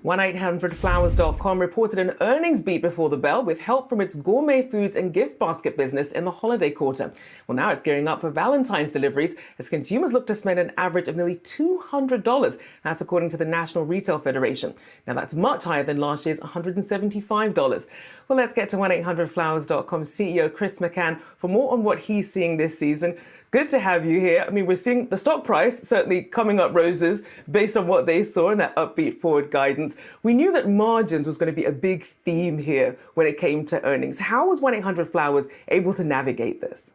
1-800-Flowers.com reported an earnings beat before the bell with help from its gourmet foods and gift basket business in the holiday quarter. Well, now it's gearing up for Valentine's deliveries as consumers look to spend an average of nearly $200. That's according to the National Retail Federation. Now, that's much higher than last year's $175. Well, let's get to 1-800-Flowers.com CEO Chris McCann for more on what he's seeing this season. Good to have you here. I mean, we're seeing the stock price certainly coming up roses based on what they saw in that upbeat forward guidance. We knew that margins was going to be a big theme here when it came to earnings. How was 1-800-Flowers able to navigate this?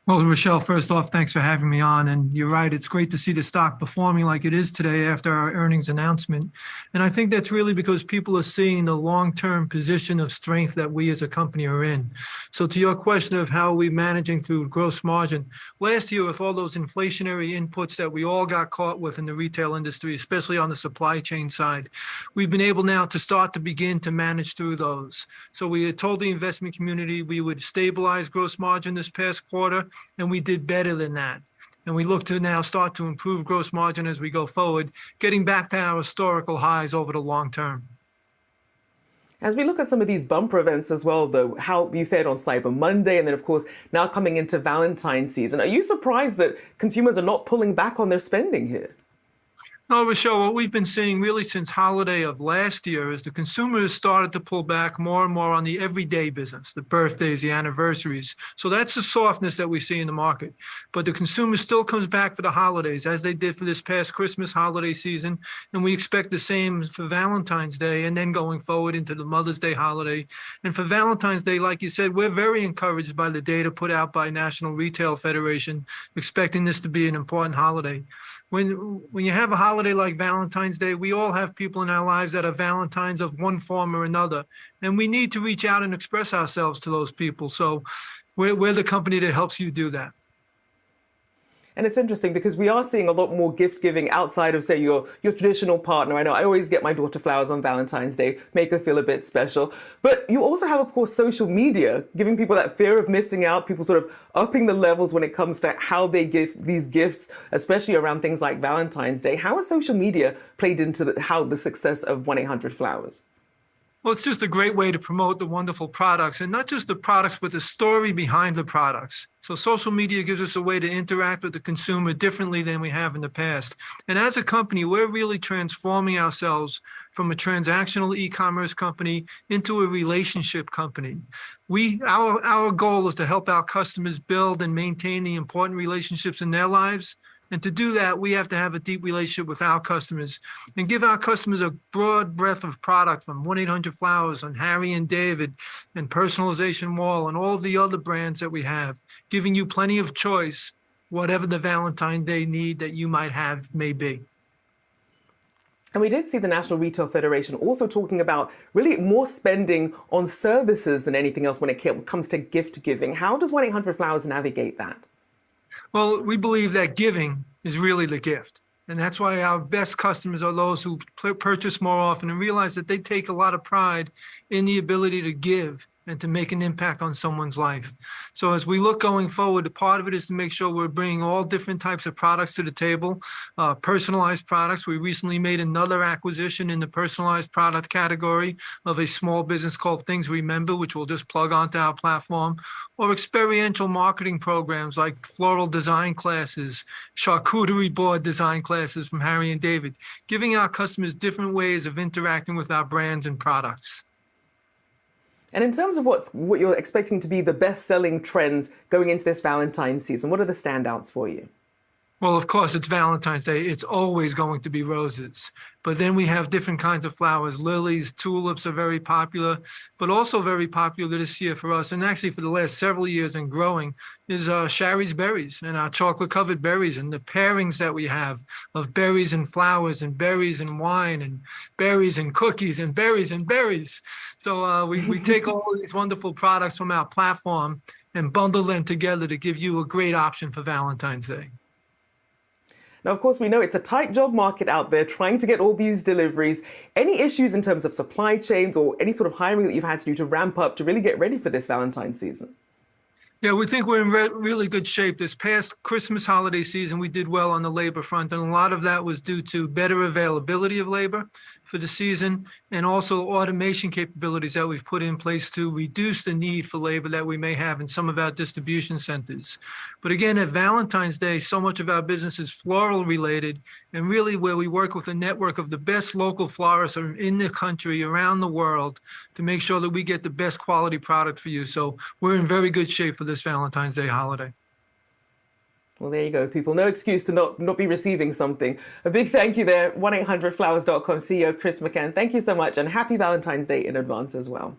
Well, Rochelle, first off, thanks for having me on. And you're right, it's great to see the stock performing like it is today after our earnings announcement. And I think that's really because people are seeing the long-term position of strength that we as a company are in. So to your question of how are we managing through gross margin, last year with all those inflationary inputs that we all got caught with in the retail industry, especially on the supply chain side, we've been able now to begin to manage through those. So we had told the investment community we would stabilize gross margin this past quarter, and we did better than that. And we look to now start to improve gross margin as we go forward, getting back to our historical highs over the long term. As we look at some of these bumper events as well, though, how you fared on Cyber Monday, and then, of course, now coming into Valentine's season, are you surprised that consumers are not pulling back on their spending here? No, Rochelle, what we've been seeing really since holiday of last year is the consumer has started to pull back more and more on the everyday business, the birthdays, the anniversaries. So that's the softness that we see in the market. But the consumer still comes back for the holidays, as they did for this past Christmas holiday season. And we expect the same for Valentine's Day and then going forward into the Mother's Day holiday. And for Valentine's Day, like you said, we're very encouraged by the data put out by National Retail Federation, expecting this to be an important holiday. When you have a holiday like Valentine's Day, we all have people in our lives that are Valentines of one form or another, and we need to reach out and express ourselves to those people. So we're the company that helps you do that. And it's interesting because we are seeing a lot more gift giving outside of, say, your traditional partner. I know I always get my daughter flowers on Valentine's Day, make her feel a bit special. But you also have, of course, social media, giving people that fear of missing out, people sort of upping the levels when it comes to how they give these gifts, especially around things like Valentine's Day. How has social media played into the success of 1-800-Flowers? Well, it's just a great way to promote the wonderful products, and not just the products, but the story behind the products. So social media gives us a way to interact with the consumer differently than we have in the past. And as a company, we're really transforming ourselves from a transactional e-commerce company into a relationship company. Our goal is to help our customers build and maintain the important relationships in their lives. And to do that, we have to have a deep relationship with our customers and give our customers a broad breadth of product from 1-800-Flowers and Harry and David and Personalization Wall and all of the other brands that we have, giving you plenty of choice, whatever the Valentine's Day need that you might have may be. And we did see the National Retail Federation also talking about really more spending on services than anything else when it comes to gift giving. How does 1-800-Flowers navigate that? Well, we believe that giving is really the gift. And that's why our best customers are those who purchase more often and realize that they take a lot of pride in the ability to give and to make an impact on someone's life. So as we look going forward, part of it is to make sure we're bringing all different types of products to the table, personalized products. We recently made another acquisition in the personalized product category of a small business called Things Remember, which we'll just plug onto our platform, or experiential marketing programs like floral design classes, charcuterie board design classes from Harry and David, giving our customers different ways of interacting with our brands and products. And in terms of what you're expecting to be the best-selling trends going into this Valentine's season, what are the standouts for you? Well, of course, it's Valentine's Day. It's always going to be roses. But then we have different kinds of flowers. Lilies, tulips are very popular, but also very popular this year for us, and actually for the last several years and growing, is Shari's berries and our chocolate-covered berries and the pairings that we have of berries and flowers and berries and wine and berries and cookies and berries and berries. So we take all of these wonderful products from our platform and bundle them together to give you a great option for Valentine's Day. Now, of course, we know it's a tight job market out there trying to get all these deliveries. Any issues in terms of supply chains or any sort of hiring that you've had to do to ramp up to really get ready for this Valentine's season? Yeah, we think we're in really good shape. This past Christmas holiday season, we did well on the labor front, and a lot of that was due to better availability of labor for the season, and also automation capabilities that we've put in place to reduce the need for labor that we may have in some of our distribution centers. But again, at Valentine's Day, so much of our business is floral related, and really where we work with a network of the best local florists in the country, around the world, to make sure that we get the best quality product for you. So we're in very good shape for this Valentine's Day holiday. Well, there you go, people. No excuse to not be receiving something. A big thank you there, 1-800-flowers.com CEO Chris McCann. Thank you so much, and happy Valentine's Day in advance as well.